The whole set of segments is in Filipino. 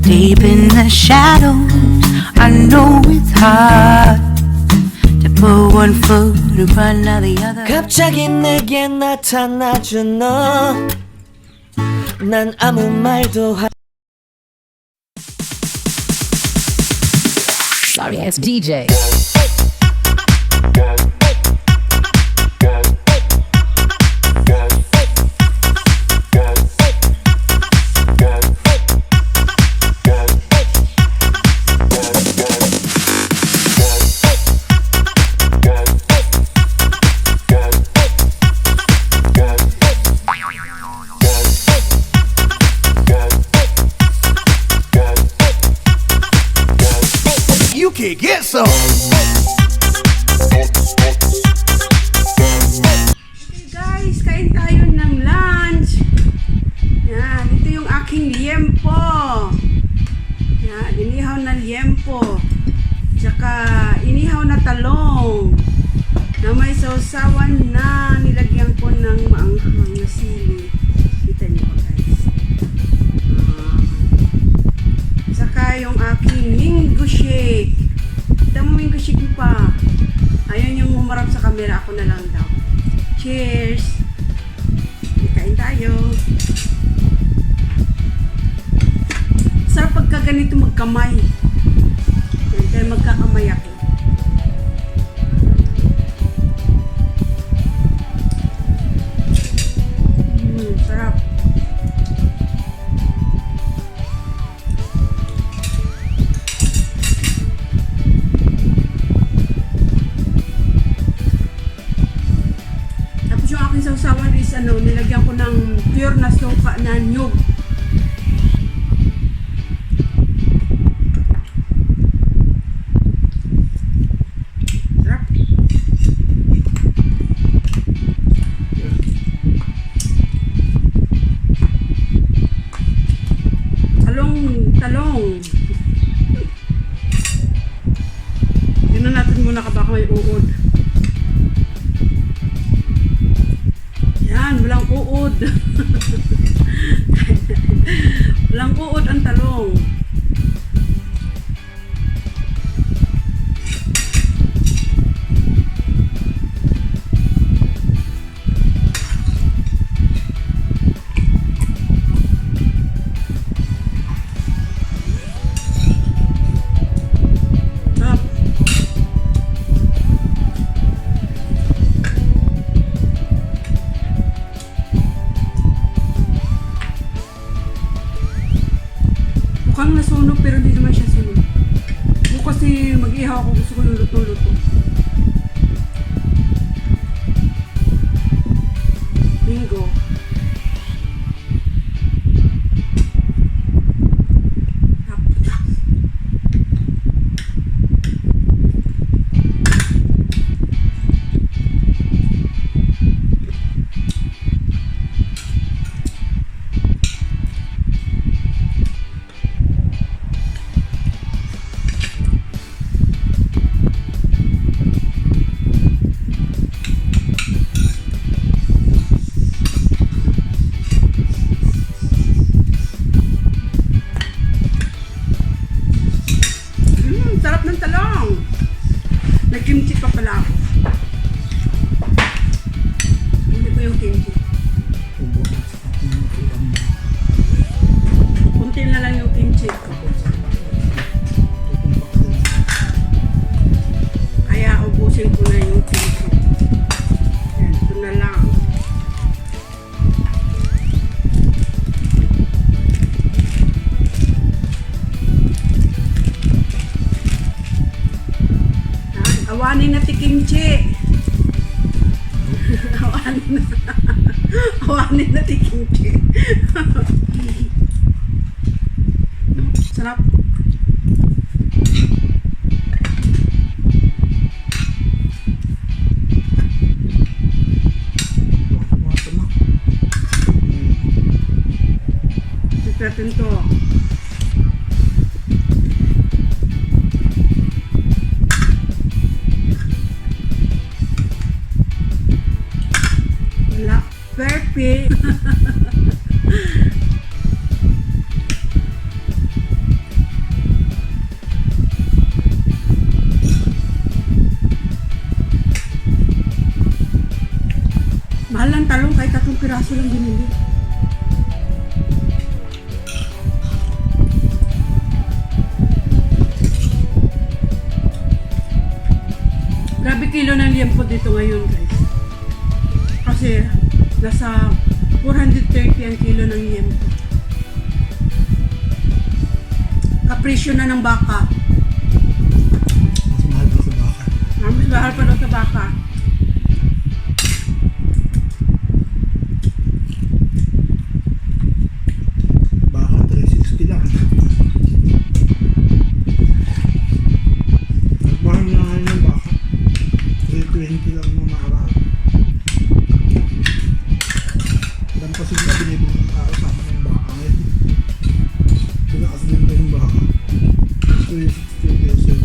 Deep in the shadows, I know it's hard to put one foot in front of the other. 갑자기 내게 나타나준 너, 난 아무 말도 Sorry ass DJ. You can get some. Okay guys, kain tayo ng lunch. Yan, ito yung aking liempo. Yan, inihaw na liempo. Tsaka inihaw na talong. Na may sausawan na nilagyan ko ng maanghang na sili. Kita niyo ba guys? Tsaka yung aking mango shake. Kita mo mango shake mo pa. Ayun yung humarap sa camera, ako na lang daw. Cheers! Kain tayo. Sarap pagka ganito magkamay. Dahil magkakamay ako. Sarap. Tapos yung aking sausawan is nilagyan ko ng pure na suka na nyug. Sarap. Talong. Tingnan natin muna ka baka may uod. Yan, walang uod. Walang uod ang talong. Sarap. Mukhang nasunog pero hindi naman siya sunog. Kasi mag-ihaw ako, gusto ko yung luto-luto. Bingo. Sarap ng talong. Nag-kimchi pa pala ako. Hindi ko yung kimchi. Kunti na lang yung kimchi. Kaya ubusin ko na yung kimchi. Yan, ito na lang. Awanin na ti kimchi. Awanin na ti kimchi. Sarap. Natin to. Wala. Perfect. Kaso lang binili. Grabe kilo ng liempo dito ngayon, guys. Kasi nasa 430 ang kilo ng liempo. Kapresyo na ng baka. Mas mahal pa sa baka. Mas mahal pa daw sa baka. Baka 360 lang. Nagmahal na nga yung baka. 320 lang nung nakaraan. Lampasin na binibili ng tao sa akin ng baka ngayon. Binakas din ba yung baka? 360 pesos.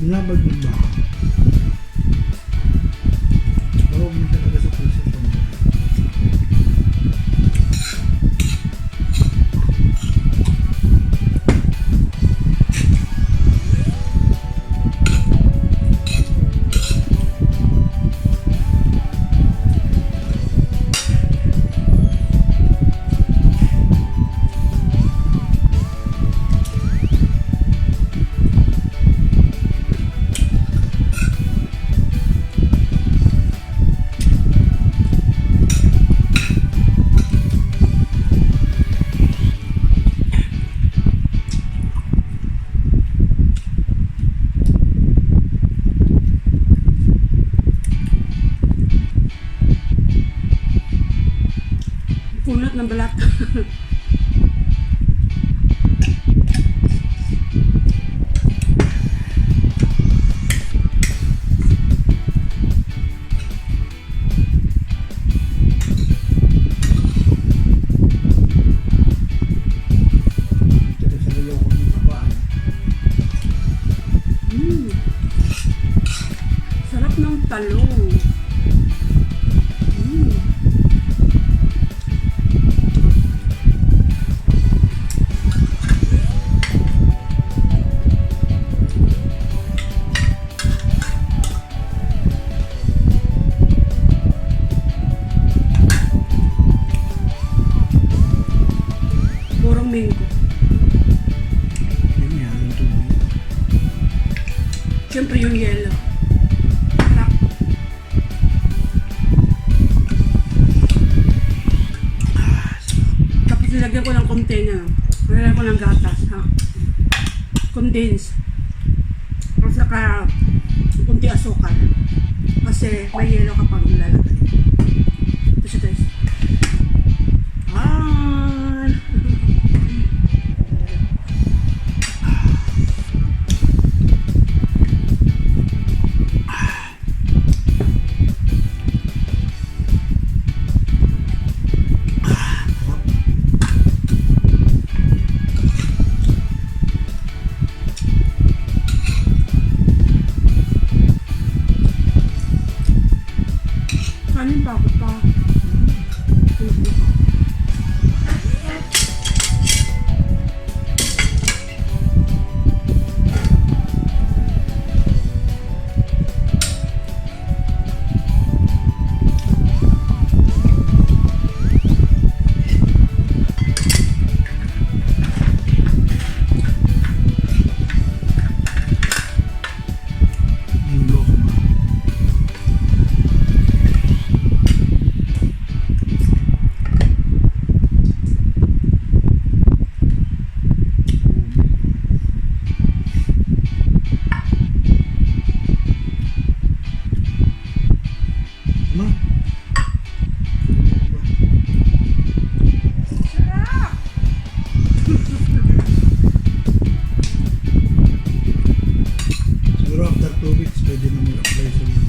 Binabag ng baka. Pero huwag mo siya talaga sa position. Punot ng balat. Tsaka sa luloko ng kabaan. Sarap ng talong. Purong mango. Yun yan, yung tubig. Siyempre yung yellow. Sarap. Tapos nilagyan ko ng container. Nilagyan ko ng gatas. Ha? Condense. At saka kunti asukal. Kasi may yellow kapag nilalagay. Ito siya, guys. Ah! Kanin pa ako pa. Yung loko mo. Ma? Siguro after 2 weeks, pwede na mag-apply sa mga.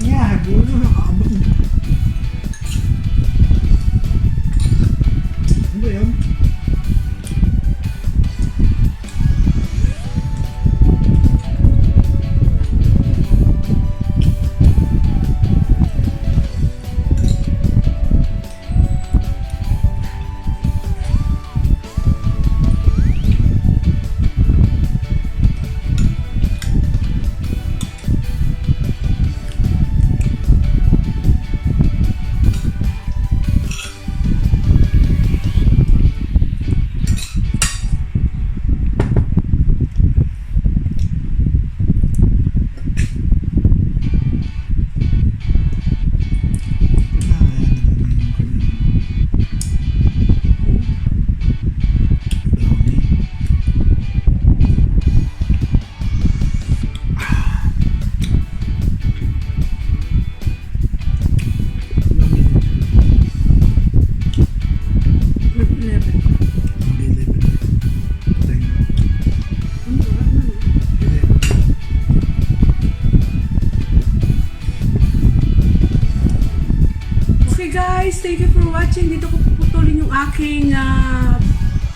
Yeah, gulo na nakakabang. Ano ba yan? guys, thank you for watching. Dito ko puputulin yung aking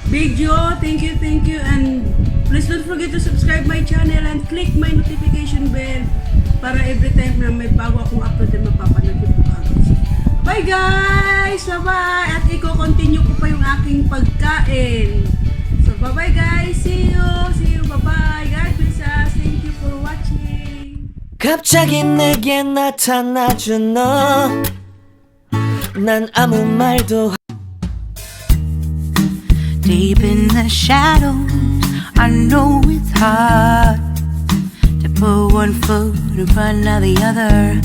video. Thank you, and please don't forget to subscribe my channel and click my notification bell para every time na may bago akong upload na mapapanood yung pagkakas. Bye guys! Bye-bye! At i-continue ko pa yung aking pagkain. So bye-bye guys! See you! Bye-bye! God bless us! Thank you for watching! 갑자기 내게 나타나준 너 난 아무 말도 Deep in the shadows, I know it's hard to put one foot in front of the other.